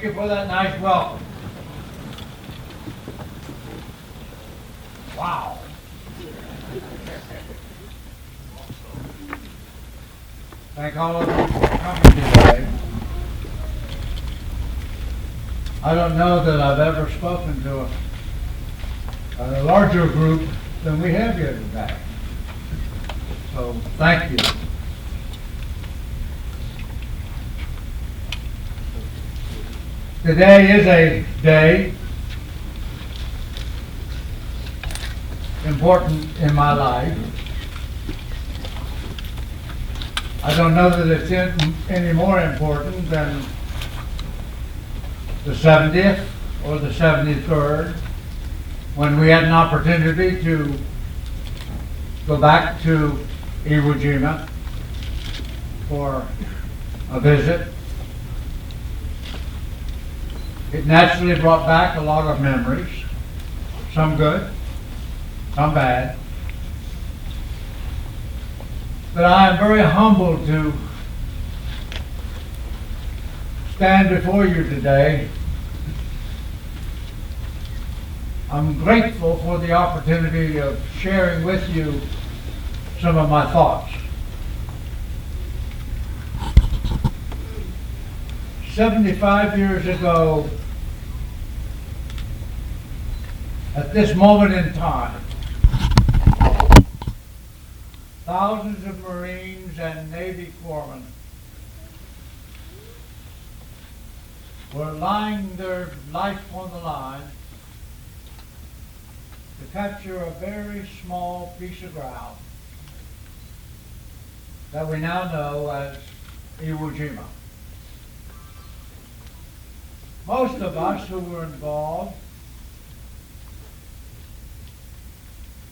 Thank you for that nice welcome. Wow. Thank all of you for coming today. I don't know that I've ever spoken to a larger group than we have here today. So thank you. Today is a day important in my life. I don't know that it's any more important than the 70th or the 73rd, when we had an opportunity to go back to Iwo Jima for a visit. It naturally brought back a lot of memories, some good, some bad. But I am very humbled to stand before you today. I'm grateful for the opportunity of sharing with you some of my thoughts. 75 years ago, at this moment in time, thousands of Marines and Navy corpsmen were laying their life on the line to capture a very small piece of ground that we now know as Iwo Jima. Most of us who were involved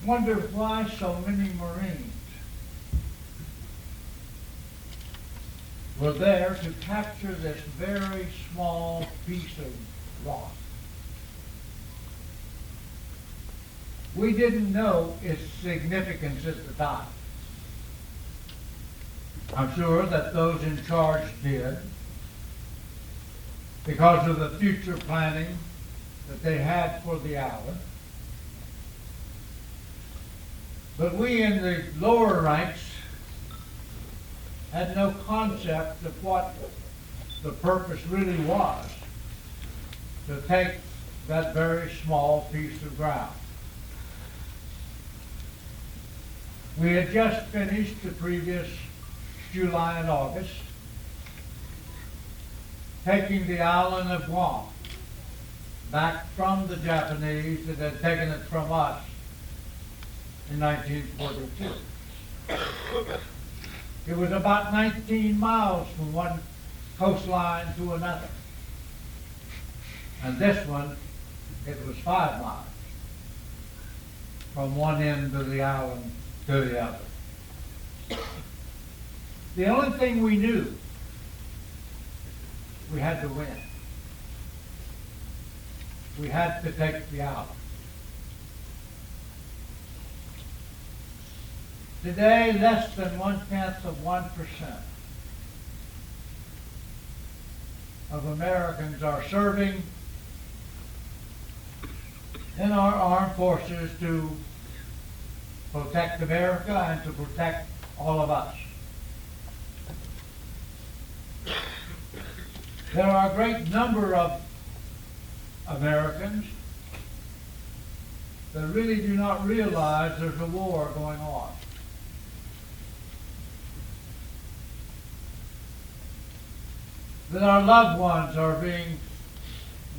wondered why so many Marines were there to capture this very small piece of rock. We didn't know its significance at the time. I'm sure that those in charge did, because of the future planning that they had for the island. But we in the lower ranks had no concept of what the purpose really was, to take that very small piece of ground. We had just finished the previous July and August taking the island of Guam back from the Japanese that had taken it from us in 1942. It was about 19 miles from one coastline to another. And this one, it was 5 miles from one end of the island to the other. The only thing we knew, we had to win. We had to take the island. Today, less than 0.1% of Americans are serving in our armed forces to protect America and to protect all of us. There are a great number of Americans that really do not realize there's a war going on. That our loved ones are being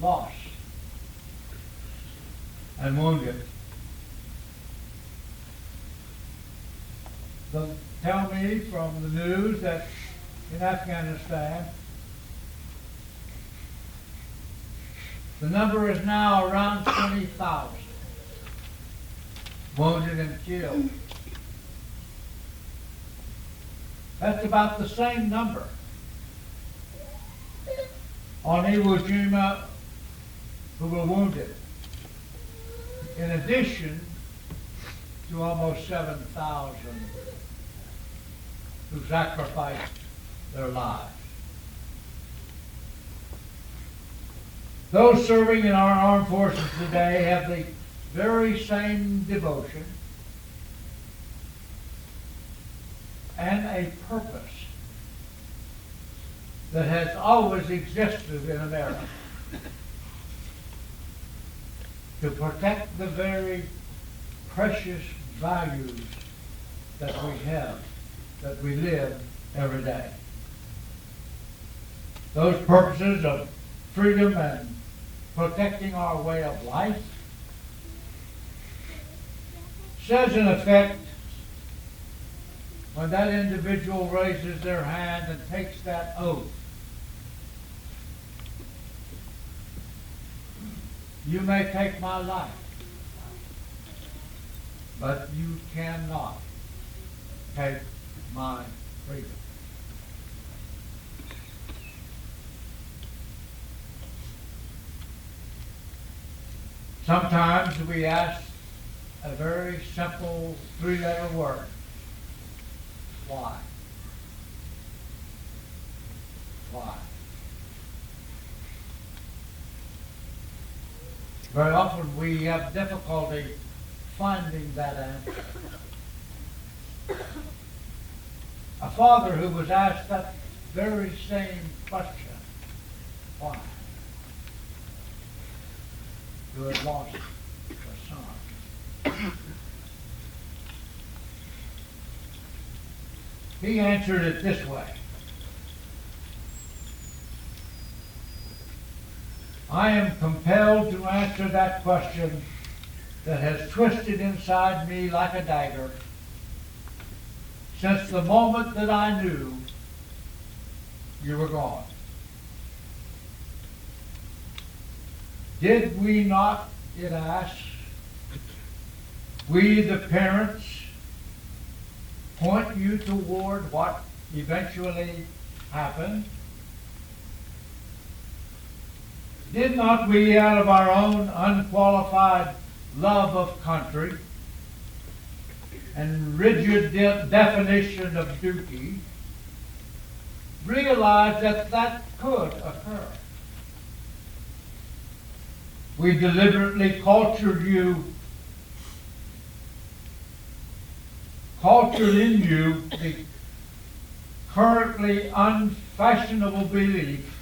lost and wounded. They'll tell me from the news that in Afghanistan, the number is now around 20,000 wounded and killed. That's about the same number on Iwo Jima who were wounded, in addition to almost 7,000 who sacrificed their lives. Those serving in our armed forces today have the very same devotion and a purpose that has always existed in America, to protect the very precious values that we have, that we live every day. Those purposes of freedom and protecting our way of life says in effect, when that individual raises their hand and takes that oath, you may take my life, but you cannot take my freedom. Sometimes we ask a very simple three-letter word. Why? Why? Very often we have difficulty finding that answer. A father who was asked that very same question, why? Who had lost a son. He answered it this way. I am compelled to answer that question that has twisted inside me like a dagger since the moment that I knew you were gone. Did we not, it asks, we the parents, point you toward what eventually happened? Did not we, out of our own unqualified love of country and rigid definition of duty, realize that that could occur? We deliberately cultured in you the currently unfashionable belief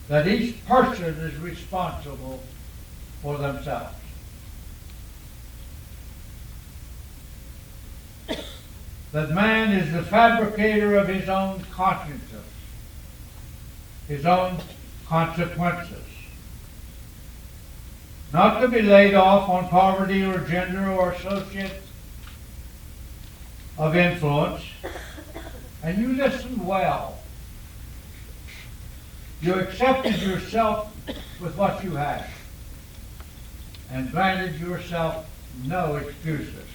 that each person is responsible for themselves. That man is the fabricator of his own consciences, his own consequences. Not to be laid off on poverty or gender or associates of influence. And you listened well. You accepted yourself with what you had and granted yourself no excuses.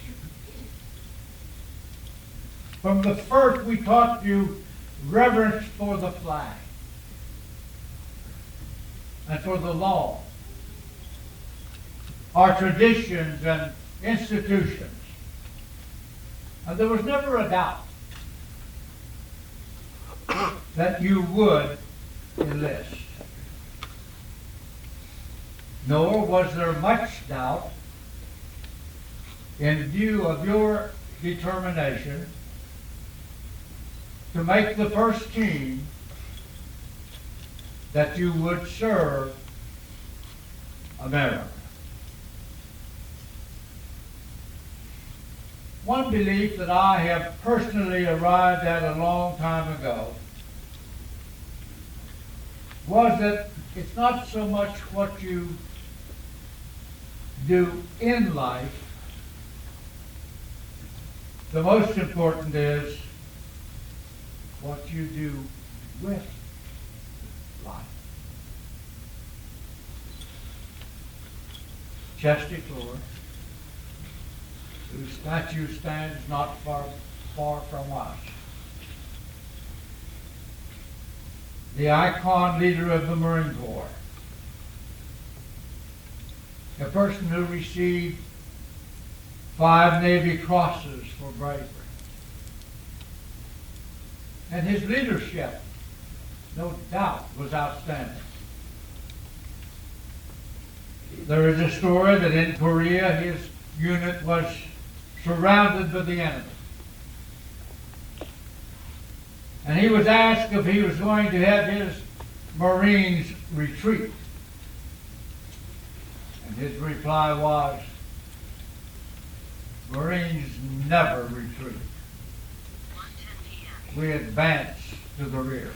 From the first, we taught you reverence for the flag and for the law, our traditions and institutions. And there was never a doubt that you would enlist. Nor was there much doubt, in view of your determination to make the first team, that you would serve America. One belief that I have personally arrived at a long time ago was that it's not so much what you do in life. The most important is what you do with life. Chesty Floor, whose statue stands not far from us, the icon leader of the Marine Corps, a person who received 5 Navy Crosses for bravery. And his leadership, no doubt, was outstanding. There is a story that in Korea his unit was surrounded by the enemy. And he was asked if he was going to have his Marines retreat. And his reply was, Marines never retreat. We advance to the rear.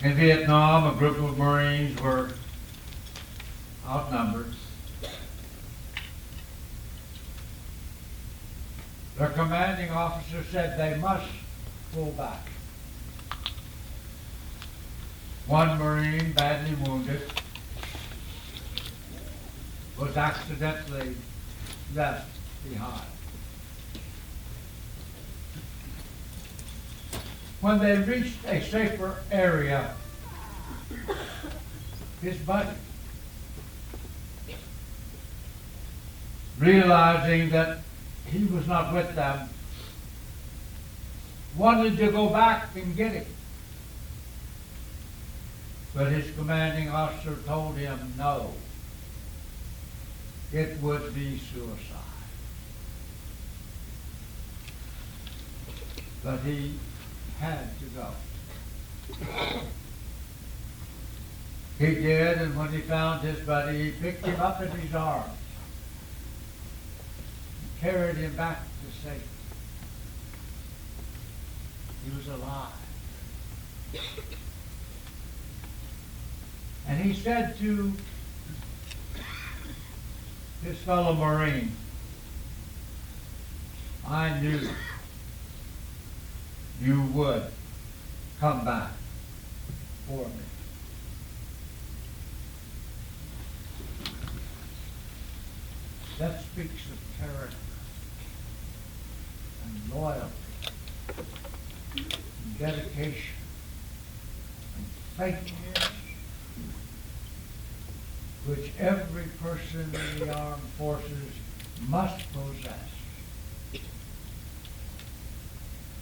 In Vietnam, a group of Marines were outnumbered. Their commanding officer said they must pull back. One Marine, badly wounded, was accidentally left behind. When they reached a safer area, his buddy, realizing that he was not with them, wanted to go back and get him. But his commanding officer told him no. It would be suicide. But he had to go. He did, and when he found his buddy, he picked him up in his arms and carried him back to safety. He was alive. And he said to his fellow Marine, I knew you would come back for me. That speaks of character and loyalty and dedication and faithfulness, which every person in the armed forces must possess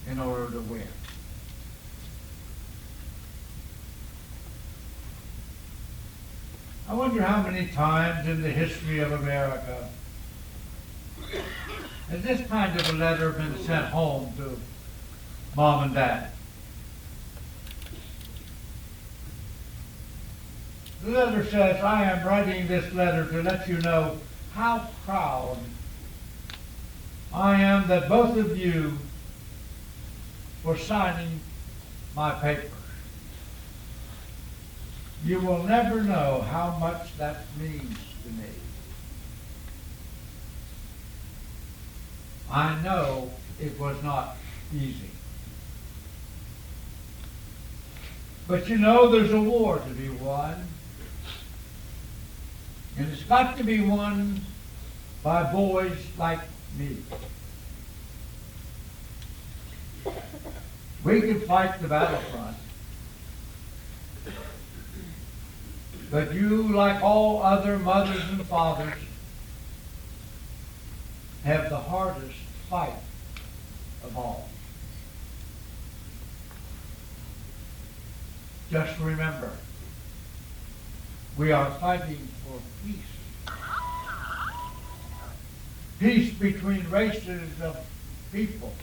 in order to win. I wonder how many times in the history of America has this kind of a letter been sent home to mom and dad. The letter says, I am writing this letter to let you know how proud I am that both of you for signing my papers. You will never know how much that means to me. I know it was not easy. But you know there's a war to be won. And it's got to be won by boys like me. We can fight the battlefront. But you, like all other mothers and fathers, have the hardest fight of all. Just remember, we are fighting for peace. Peace between races of people.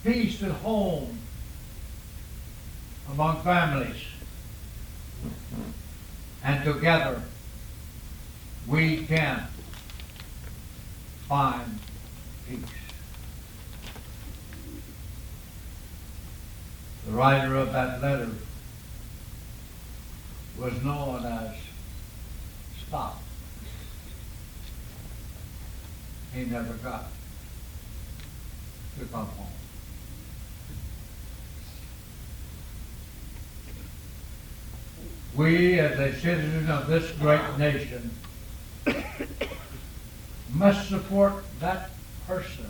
Peace at home among families. And together we can find peace. The writer of that letter was known as Stop. He never got to come home. We, as a citizen of this great nation, must support that person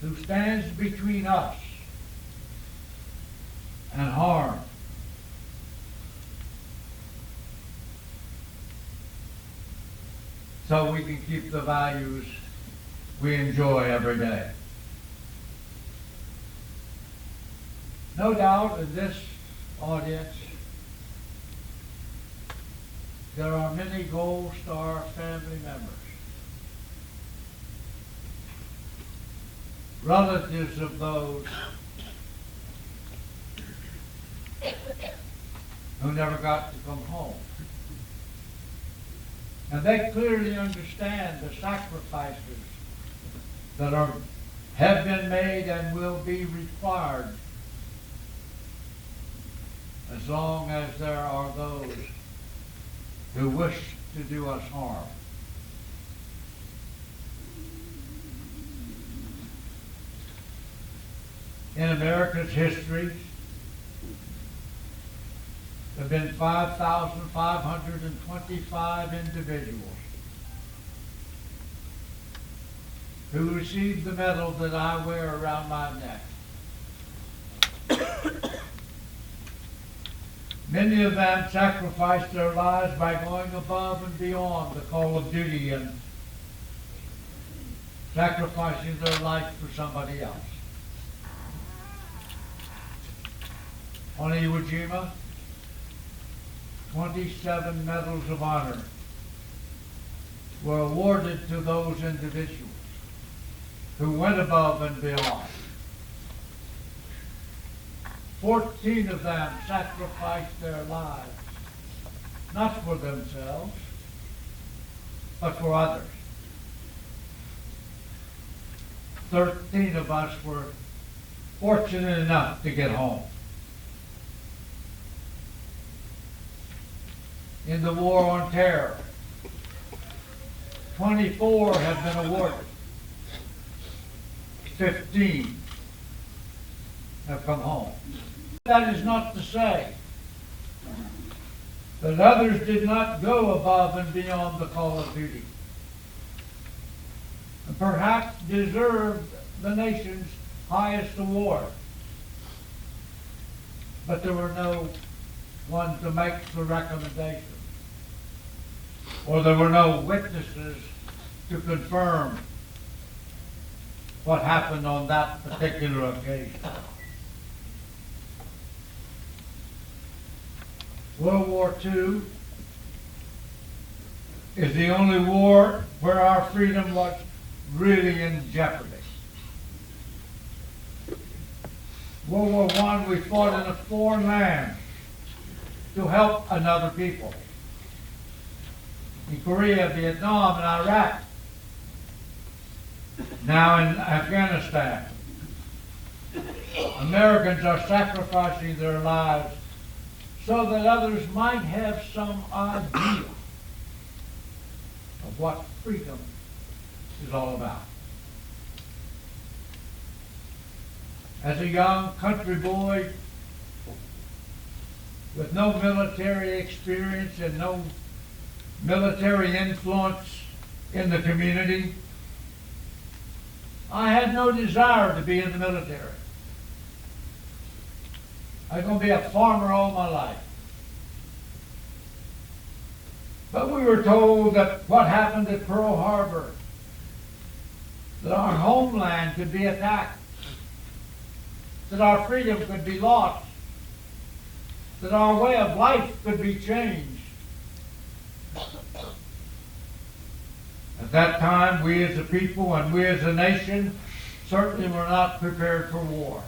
who stands between us and harm. So we can keep the values we enjoy every day. No doubt in this audience there are many Gold Star family members, relatives of those who never got to come home. And they clearly understand the sacrifices that have been made and will be required as long as there are those who wish to do us harm. In America's history, there have been 5,525 individuals who received the medal that I wear around my neck. Many of them sacrificed their lives by going above and beyond the call of duty and sacrificing their life for somebody else. On Iwo Jima, 27 medals of honor were awarded to those individuals who went above and beyond. 14 of them sacrificed their lives, not for themselves, but for others. 13 of us were fortunate enough to get home. In the War on Terror, 24 have been awarded. 15 have come home. That is not to say that others did not go above and beyond the call of duty, and perhaps deserved the nation's highest award. But there were no one to make the recommendation, or there were no witnesses to confirm what happened on that particular occasion. World War II is the only war where our freedom was really in jeopardy. World War I, we fought in a foreign land to help another people. In Korea, Vietnam, and Iraq. Now in Afghanistan. Americans are sacrificing their lives so that others might have some idea of what freedom is all about. As a young country boy with no military experience and no military influence in the community, I had no desire to be in the military. I was going to be a farmer all my life. But we were told that what happened at Pearl Harbor, that our homeland could be attacked, that our freedom could be lost, that our way of life could be changed. At that time, we as a people and we as a nation certainly were not prepared for war.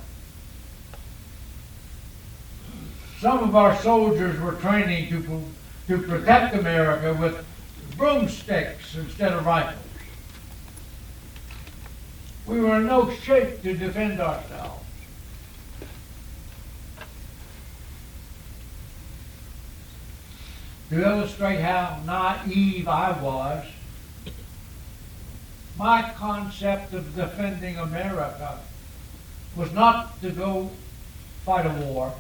Some of our soldiers were training to protect America with broomsticks instead of rifles. We were in no shape to defend ourselves. To illustrate how naive I was, my concept of defending America was not to go fight a war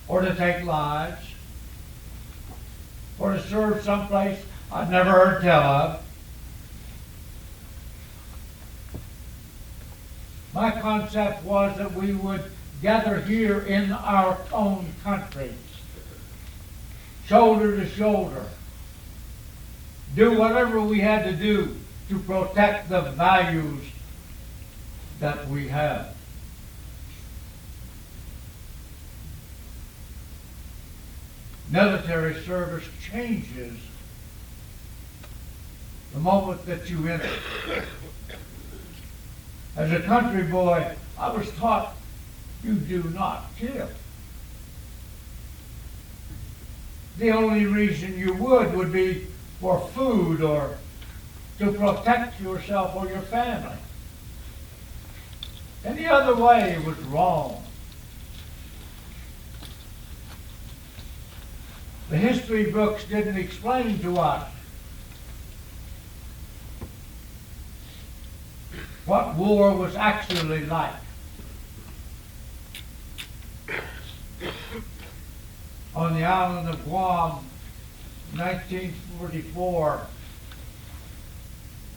or to take lives or to serve someplace I'd never heard tell of. My concept was that we would gather here in our own country, shoulder to shoulder, do whatever we had to do to protect the values that we have. Military service changes the moment that you enter. As a country boy, I was taught you do not kill. The only reason you would be for food or to protect yourself or your family. Any other way was wrong. The history books didn't explain to us what war was actually like. On the island of Guam, 1944,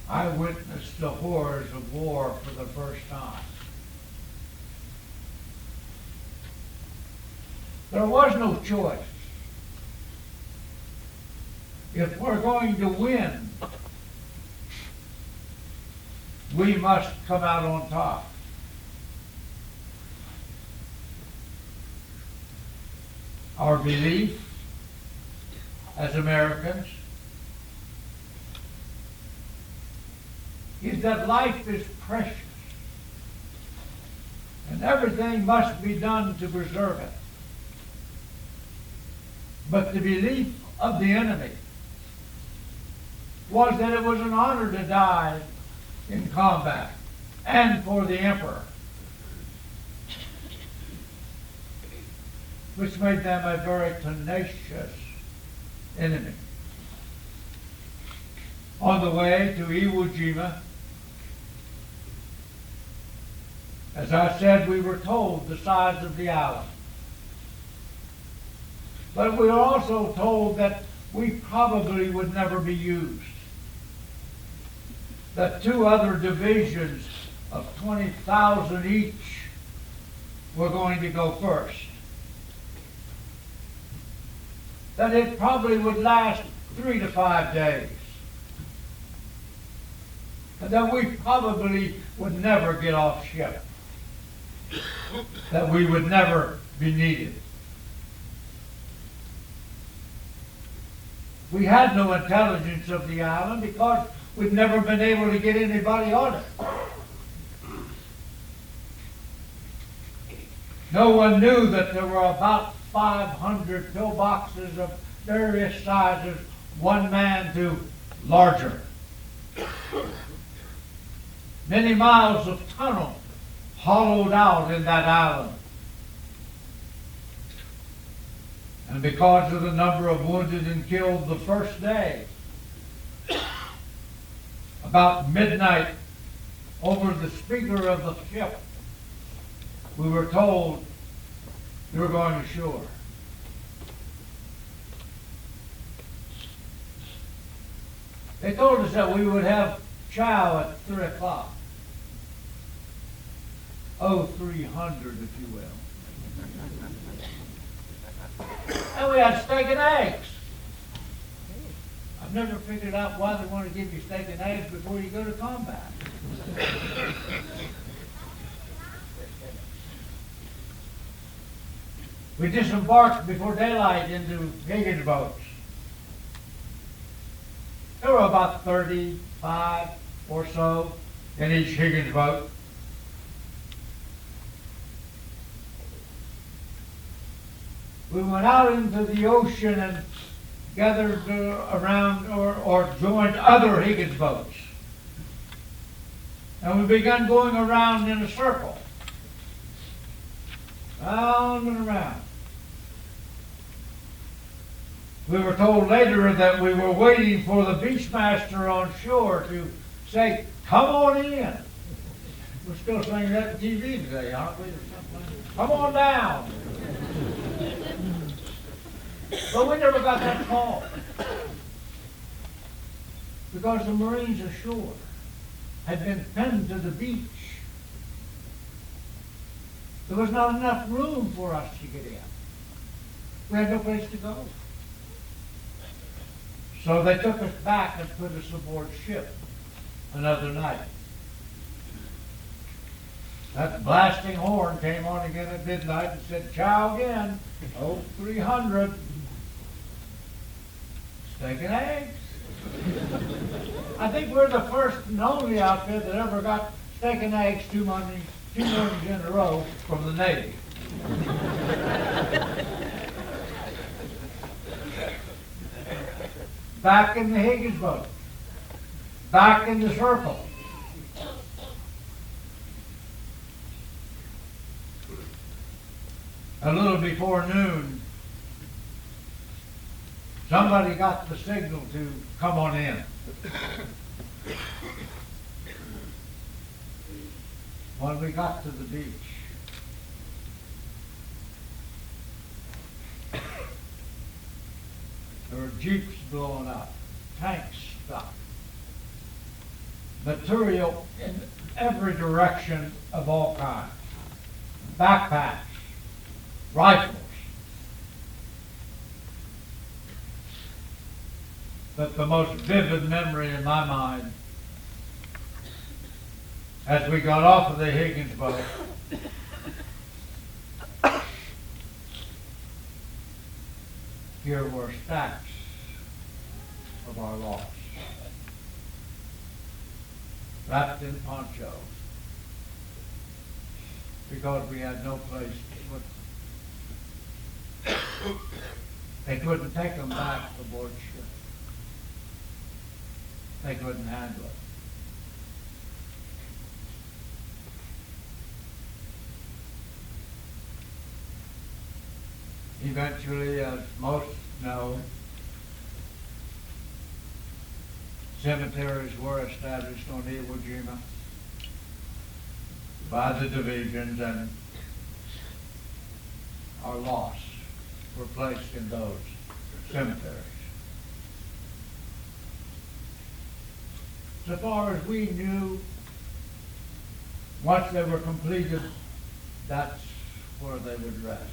I witnessed the horrors of war for the first time. There was no choice. If we're going to win, we must come out on top. Our belief as Americans is that life is precious and everything must be done to preserve it. But the belief of the enemy was that it was an honor to die in combat and for the emperor, which made them a very tenacious enemy. On the way to Iwo Jima, as I said, we were told the size of the island. But we were also told that we probably would never be used. That two other divisions of 20,000 each were going to go first. That it probably would last 3 to 5 days. And that we probably would never get off ship. That we would never be needed. We had no intelligence of the island because we'd never been able to get anybody on it. No one knew that there were about 500 pillboxes of various sizes, one man to larger. Many miles of tunnel hollowed out in that island. And because of the number of wounded and killed the first day, about midnight, over the speaker of the ship, we were told we were going ashore. They told us that we would have chow at 3 o'clock. Oh, 300, if you will. And we had steak and eggs. I've never figured out why they want to give you steak and eggs before you go to combat. We disembarked before daylight into Higgins boats. There were about 35 or so in each Higgins boat. We went out into the ocean and gathered around or joined other Higgins boats. And we began going around in a circle. Round and around. We were told later that we were waiting for the beachmaster on shore to say, "Come on in." We're still saying that on TV today, aren't we? Come on down. But we never got that call. Because the Marines ashore had been pinned to the beach. There was not enough room for us to get in. We had no place to go. So they took us back and put us aboard ship. another night. That blasting horn came on again at midnight and said, "Chow again, oh 300, steak and eggs." I think we're the first and only outfit that ever got steak and eggs two mornings in a row from the Navy. Back in the Higgins boat, back in the circle. A little before noon, somebody got the signal to come on in. When we got to the beach, there were jeeps blowing up, tanks stopped, material in every direction of all kinds, backpacks, rifles. But the most vivid memory in my mind, as we got off of the Higgins boat, here were stacks of our loss, wrapped in ponchos, because we had no place to put them. They couldn't take them back aboard ship. They couldn't handle it. Eventually, as most know, cemeteries were established on Iwo Jima by the divisions, and our loss were placed in those cemeteries. So far as we knew, once they were completed, that's where they would rest.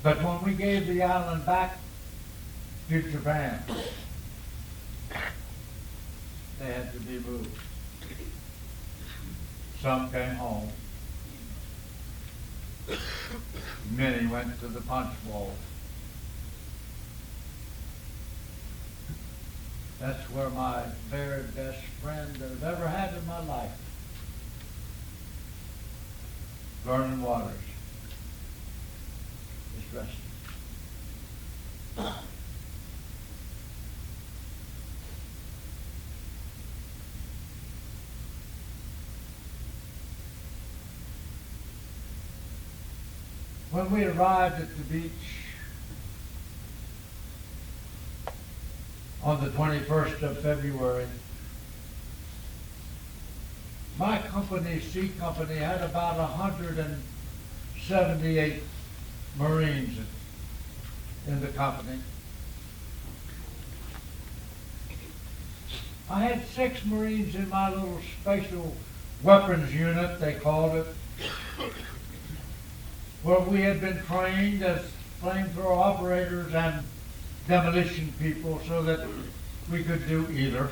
But when we gave the island back to Japan, they had to be moved. Some came home. Many went to the punch bowl. That's where my very best friend that I've ever had in my life, Vernon Waters, is resting. When we arrived at the beach on the 21st of February, my company, C Company, had about 178 Marines in the company. I had 6 Marines in my little special weapons unit, they called it, where we had been trained as flamethrower operators and demolition people so that we could do either.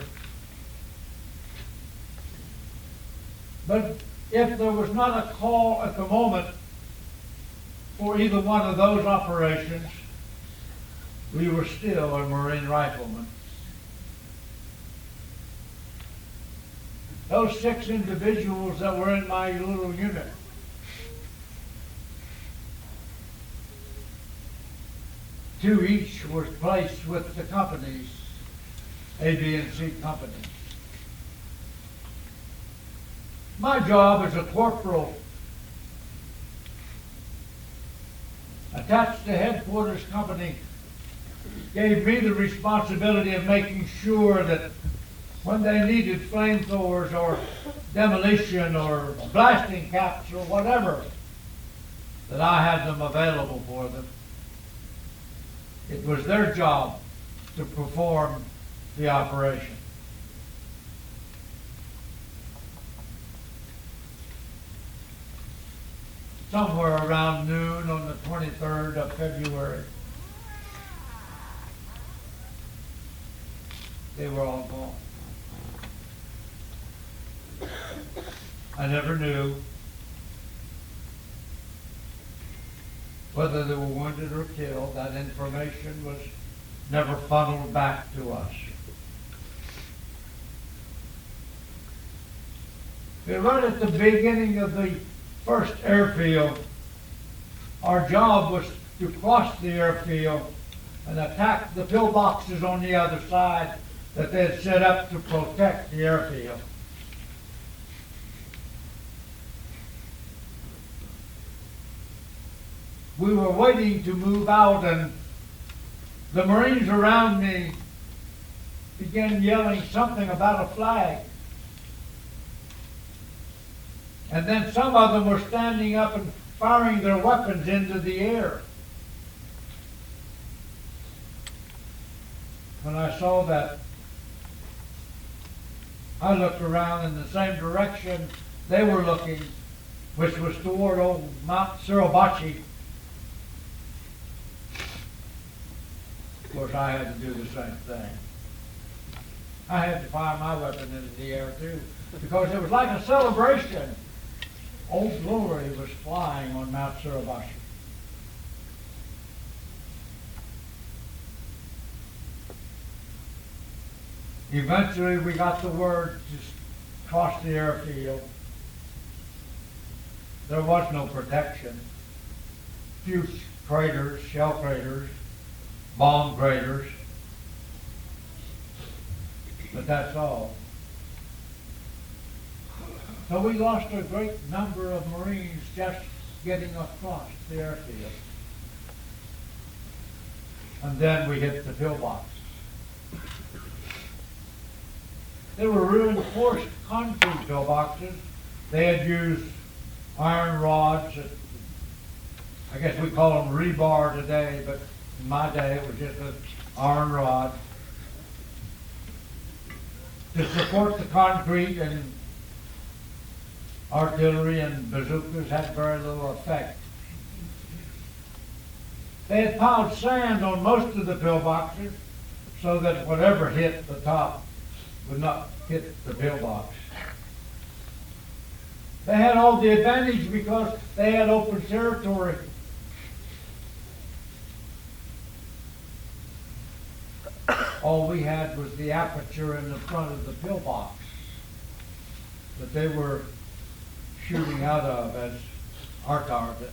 But if there was not a call at the moment for either one of those operations, we were still a Marine rifleman. Those 6 individuals that were in my little unit, two each was placed with the companies, A, B, and C companies. My job as a corporal attached to headquarters company gave me the responsibility of making sure that when they needed flamethrowers or demolition or blasting caps or whatever, that I had them available for them. It was their job to perform the operation. Somewhere around noon on the 23rd of February, they were all gone. I never knew whether they were wounded or killed. That information was never funneled back to us. Right at the beginning of the first airfield, our job was to cross the airfield and attack the pillboxes on the other side that they had set up to protect the airfield. We were waiting to move out, and the Marines around me began yelling something about a flag. And then some of them were standing up and firing their weapons into the air. When I saw that, I looked around in the same direction they were looking, which was toward old Mount Suribachi. Of course, I had to do the same thing. I had to fire my weapon into the air too, because it was like a celebration. Old Glory was flying on Mount Suribachi. Eventually, we got the word to cross the airfield. There was no protection. Few craters, shell craters, bomb craters, but that's all. So we lost a great number of Marines just getting across the airfield. And then we hit the pillboxes. They were reinforced concrete pillboxes. They had used iron rods. I guess we call them rebar today, but in my day it was just an iron rod to support the concrete, and artillery and bazookas had very little effect. They had piled sand on most of the pillboxes so that whatever hit the top would not hit the pillbox. They had all the advantage because they had open territory. All we had was the aperture in the front of the pillbox that they were shooting out of as our target.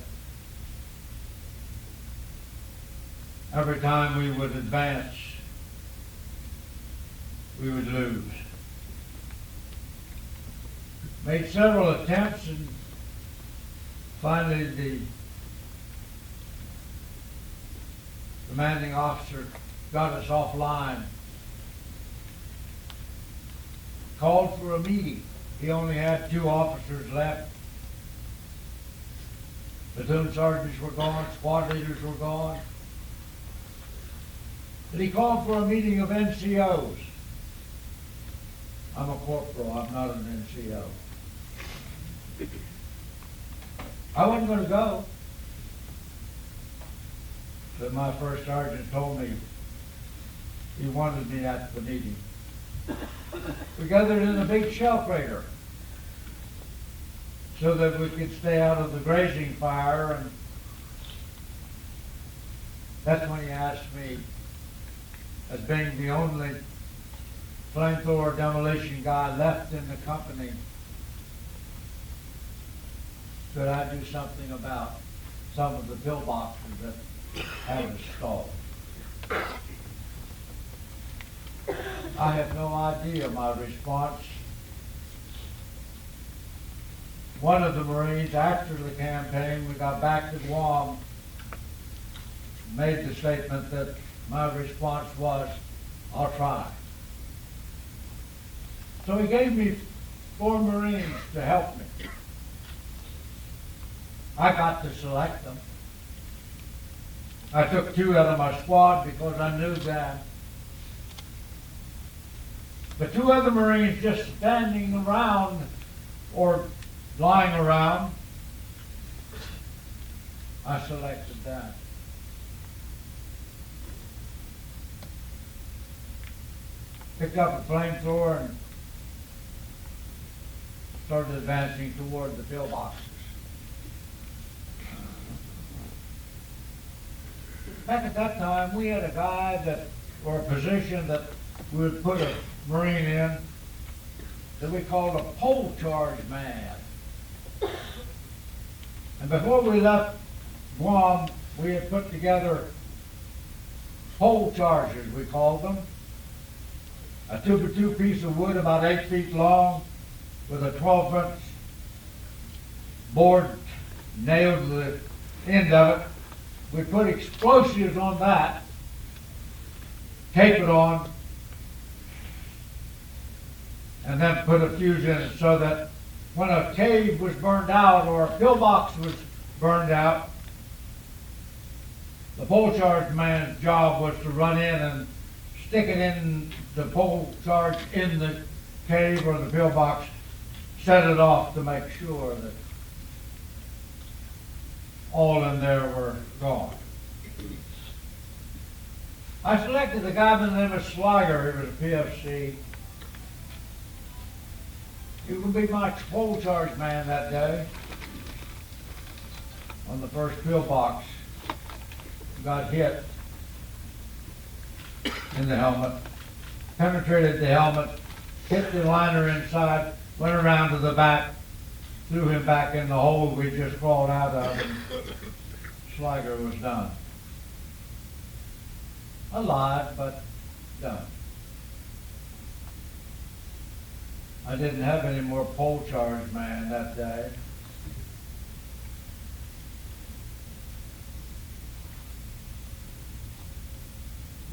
Every time we would advance, we would lose. Made several attempts, and finally the commanding officer got us offline. Called for a meeting. He only had 2 officers left. Platoon sergeants were gone, squad leaders were gone. But he called for a meeting of NCOs. I'm a corporal, I'm not an NCO. I wasn't going to go. But my first sergeant told me he wanted me at the meeting. We gathered in a big shell crater so that we could stay out of the grazing fire, and that's when he asked me, as being the only flamethrower demolition guy left in the company, could I do something about some of the pillboxes that had installed. I have no idea my response. One of the Marines, after the campaign, we got back to Guam, made the statement that my response was, I'll try. So he gave me 4 Marines to help me. I got to select them. I took 2 out of my squad because I knew them. The 2 other Marines just standing around or lying around, I selected them. picked up a flamethrower and started advancing toward the pillboxes. Back at that time, we had a guy that, or a position that we would put a Marine in that we called a pole charge man. And before we left Guam, we had put together pole charges, we called them. A 2x2 piece of wood about 8 feet long with a 12-inch board nailed to the end of it. We put explosives on that, tape it on, and then put a fuse in it so that when a cave was burned out or a pillbox was burned out, the pole charge man's job was to run in and stick it in the pole charge in the cave or the pillbox, set it off to make sure that all in there were gone. I selected a guy by the name of Slager. He was a PFC. He would be my pole charge man that day on the first pillbox. Got hit in the helmet, penetrated the helmet, hit the liner inside, went around to the back, threw him back in the hole we just crawled out of, and Slager was done. Alive, but done. I didn't have any more pole charge man that day.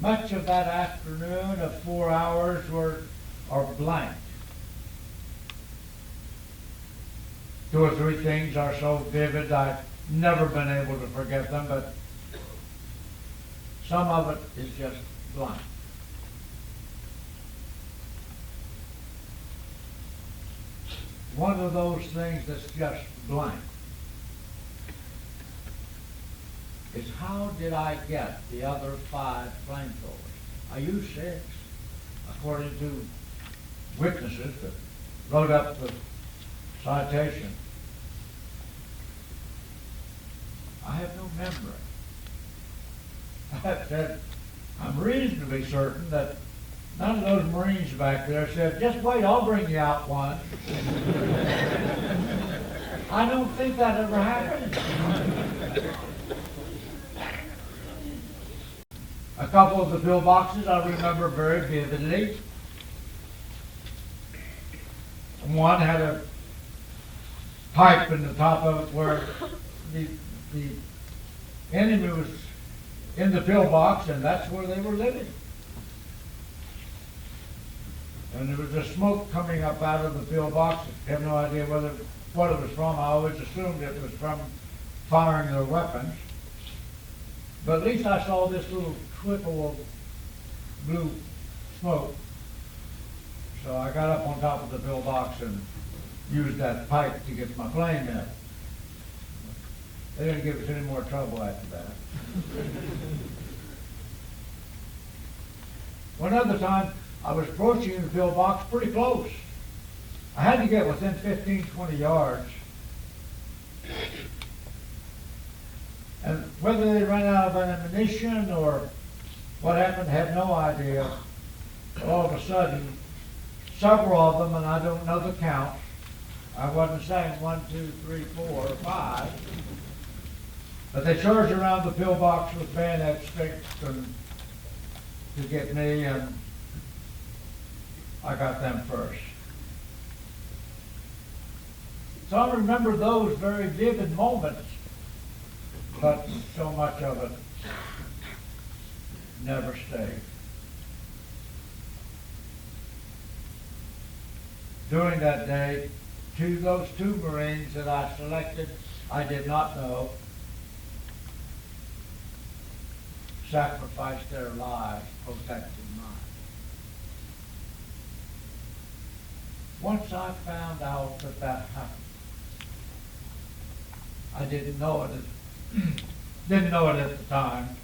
Much of that afternoon of 4 hours are blank. 2 or 3 things are so vivid I've never been able to forget them, but some of it is just blank. One of those things that's just blank is how did I get the other 5 flamethrowers? I used 6, according to witnesses that wrote up the citation. I have no memory. I said, I'm reasonably certain that none of those Marines back there said, just wait, I'll bring you out one. I don't think that ever happened. A couple of the pillboxes I remember very vividly. One had a pipe in the top of it where the enemy was in the pillbox, and that's where they were living. And there was a smoke coming up out of the pillbox. I have no idea what it was from. I always assumed it was from firing their weapons. But at least I saw this little trickle of blue smoke. So I got up on top of the pillbox and used that pipe to get my flame in. They didn't give us any more trouble after that. One other time, I was approaching the pillbox pretty close. I had to get within 15, 20 yards. And whether they ran out of ammunition or what happened, I have no idea. But all of a sudden, several of them, and I don't know the count, I wasn't saying 1, 2, 3, 4, or 5, but they charged around the pillbox with bayonet sticks and to get me, and I got them first. So I remember those very vivid moments, but so much of it never stayed. During that day, those 2 Marines that I selected, I did not know, sacrificed their lives protecting mine. Once I found out that happened, I didn't know it at the time,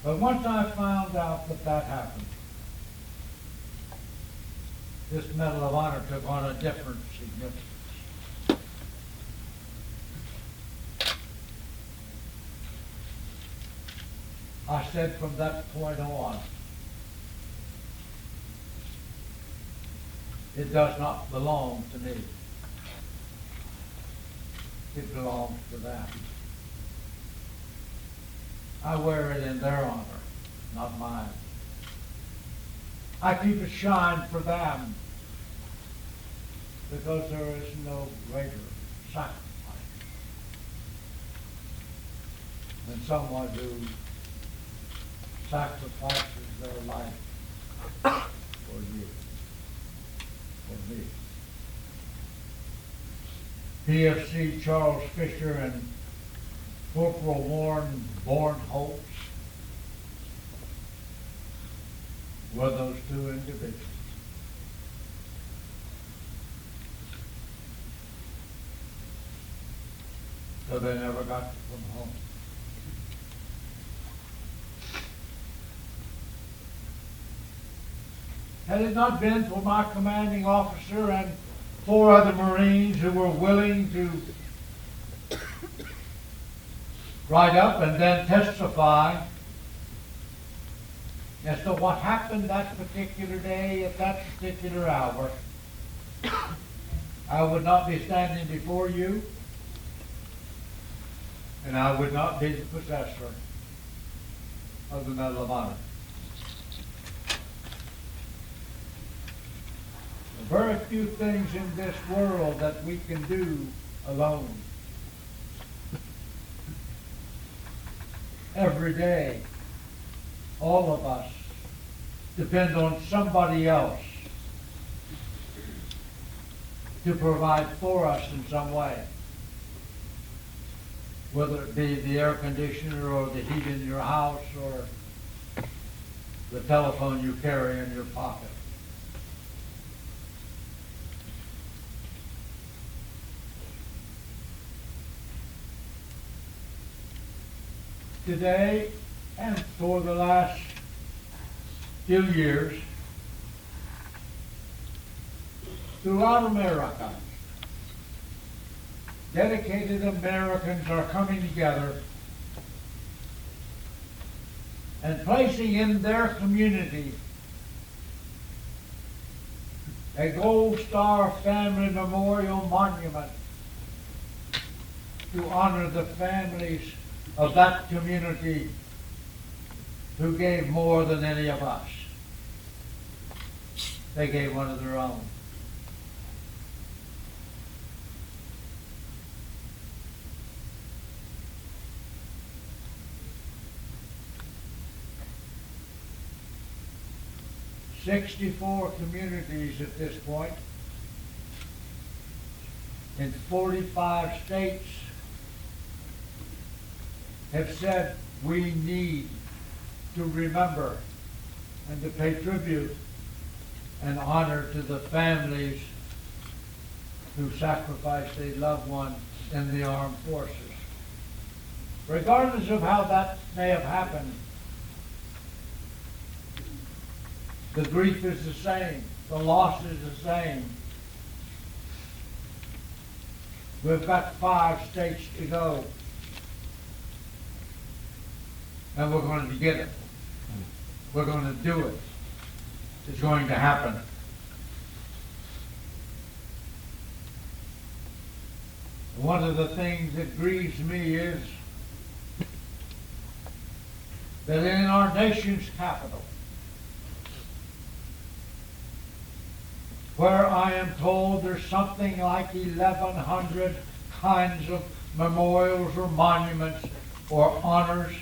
but once I found out that happened, this Medal of Honor took on a different significance. I said from that point on, it does not belong to me. It belongs to them. I wear it in their honor, not mine. I keep it shined for them because there is no greater sacrifice than someone who sacrifices their life for you, for me. PFC Charles Fisher and Corporal Warren Bornholtz were those two individuals. So they never got to come home. Had it not been for my commanding officer and 4 other Marines who were willing to write up and then testify as to what happened that particular day at that particular hour, I would not be standing before you, and I would not be the possessor of the Medal of Honor. There are very few things in this world that we can do alone. Every day, all of us depend on somebody else to provide for us in some way, whether it be the air conditioner or the heat in your house or the telephone you carry in your pocket. Today, and for the last few years, throughout America, dedicated Americans are coming together and placing in their community a Gold Star Family Memorial Monument to honor the families of that community who gave more than any of us. They gave one of their own. "64 communities at this point in 45 states have said we need to remember and to pay tribute and honor to the families who sacrificed a loved one in the armed forces. Regardless of how that may have happened, the grief is the same, the loss is the same. We've got 5 states to go. And we're going to get it. We're going to do it. It's going to happen. One of the things that grieves me is that in our nation's capital, where I am told there's something like 1,100 kinds of memorials or monuments or honors,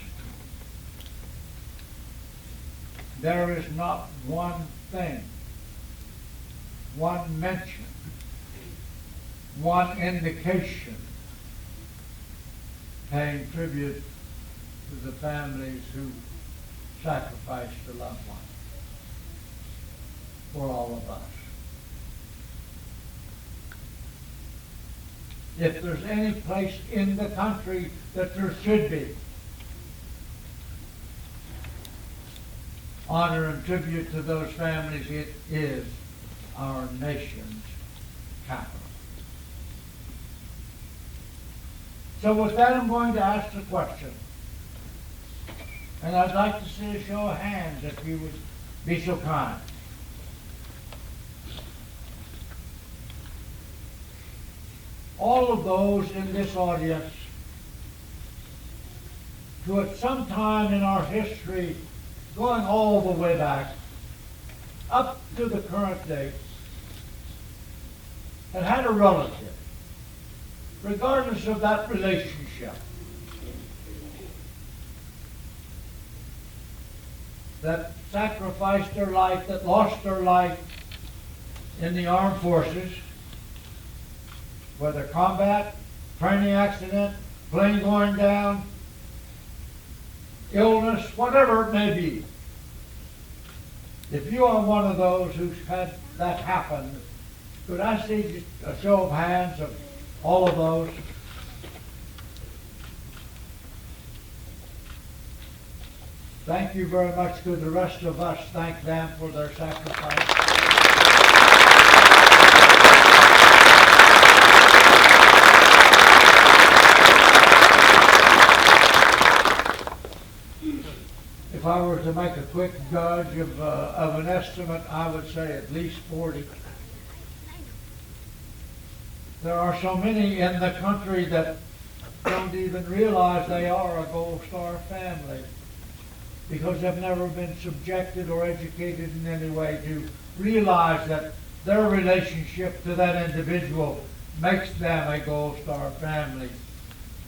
there is not one thing, one mention, one indication paying tribute to the families who sacrificed a loved one for all of us. If there's any place in the country that there should be honor and tribute to those families, it is our nation's capital. So with that, I'm going to ask the question. And I'd like to see a show of hands if you would be so kind. All of those in this audience who at some time in our history, going all the way back, up to the current date, had a relative, regardless of that relationship, that sacrificed their life, that lost their life in the armed forces, whether combat, training accident, plane going down, illness, whatever it may be. If you are one of those who's had that happen, could I see a show of hands of all of those? Thank you very much. Could the rest of us thank them for their sacrifice? If I were to make a quick judge of an estimate, I would say at least 40. There are so many in the country that don't even realize they are a Gold Star family because they've never been subjected or educated in any way to realize that their relationship to that individual makes them a Gold Star family.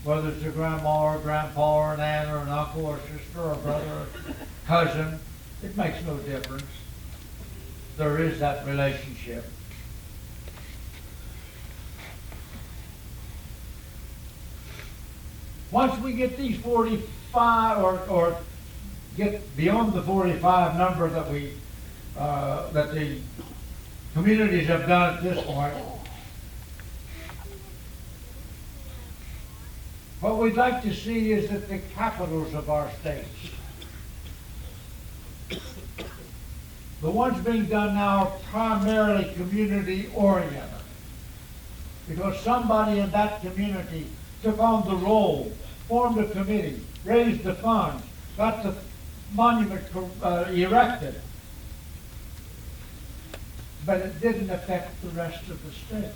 Whether it's a grandma or grandpa or an aunt or an uncle or sister or brother or cousin, it makes no difference. There is that relationship. Once we get these 45 or get beyond the 45 number that that the communities have done at this point, what we'd like to see is that the capitals of our states, the ones being done now, are primarily community oriented. Because somebody in that community took on the role, formed a committee, raised the funds, got the monument erected. But it didn't affect the rest of the state.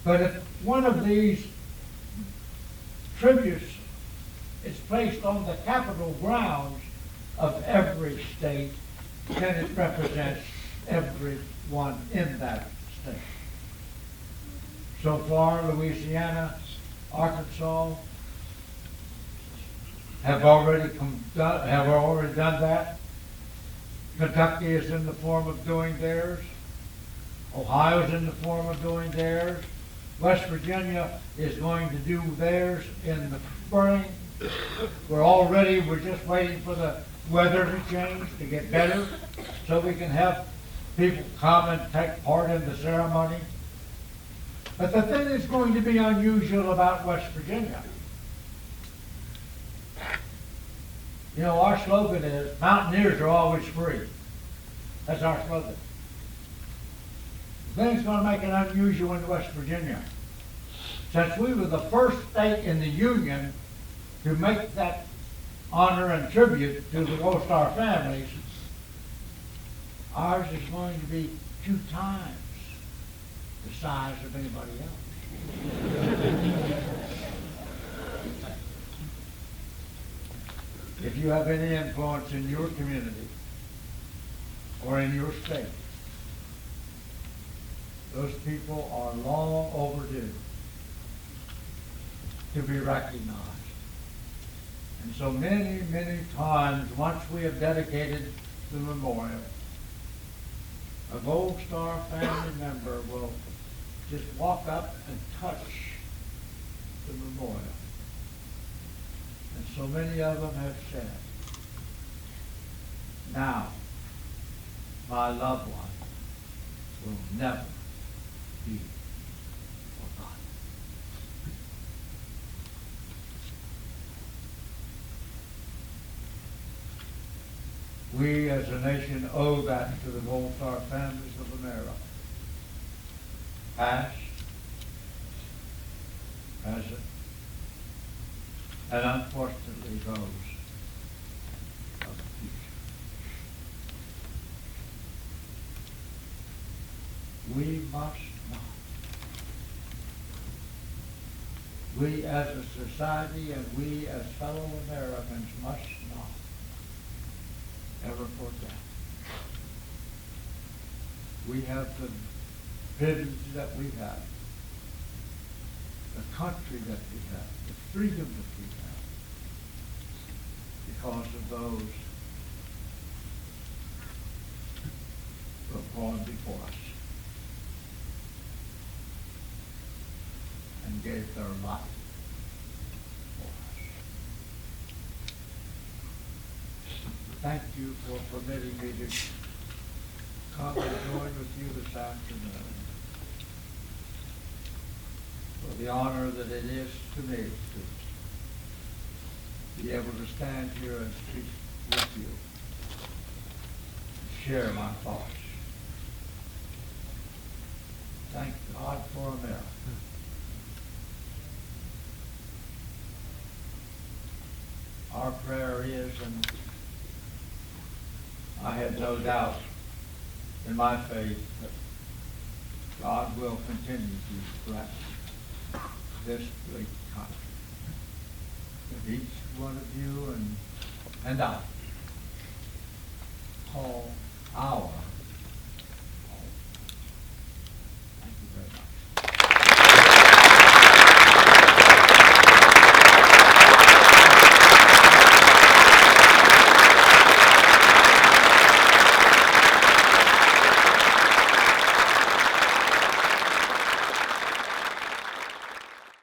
But if one of these tributes is placed on the capital grounds of every state, then it represents everyone in that state. So far, Louisiana, Arkansas have already done that. Kentucky is in the form of doing theirs. Ohio's in the form of doing theirs. West Virginia is going to do theirs in the spring. We're just waiting for the weather to change, to get better, so we can have people come and take part in the ceremony. But the thing that's going to be unusual about West Virginia, you know, our slogan is, Mountaineers are always free. That's our slogan. The thing's going to make it unusual in West Virginia. Since we were the first state in the Union to make that honor and tribute to the Gold Star families, ours is going to be 2 times the size of anybody else. If you have any influence in your community or in your state, those people are long overdue to be recognized. And so many, many times, once we have dedicated the memorial, a Gold Star family member will just walk up and touch the memorial. And so many of them have said, now my loved one will never be forgotten. We as a nation owe that to the Gold Star families of America, past, present, and unfortunately those of the future. We must not. We as a society and we as fellow Americans must not ever forget. We have the privilege that we have, the country that we have, the freedom that we have, because of those who have gone before us and gave their life for us. Thank you for permitting me to come and join with you this afternoon. For the honor that it is to me to be able to stand here and speak with you, and share my thoughts. Thank God for America. Our prayer is, and I have no doubt in my faith that God will continue to bless this great country. That each one of you and I call our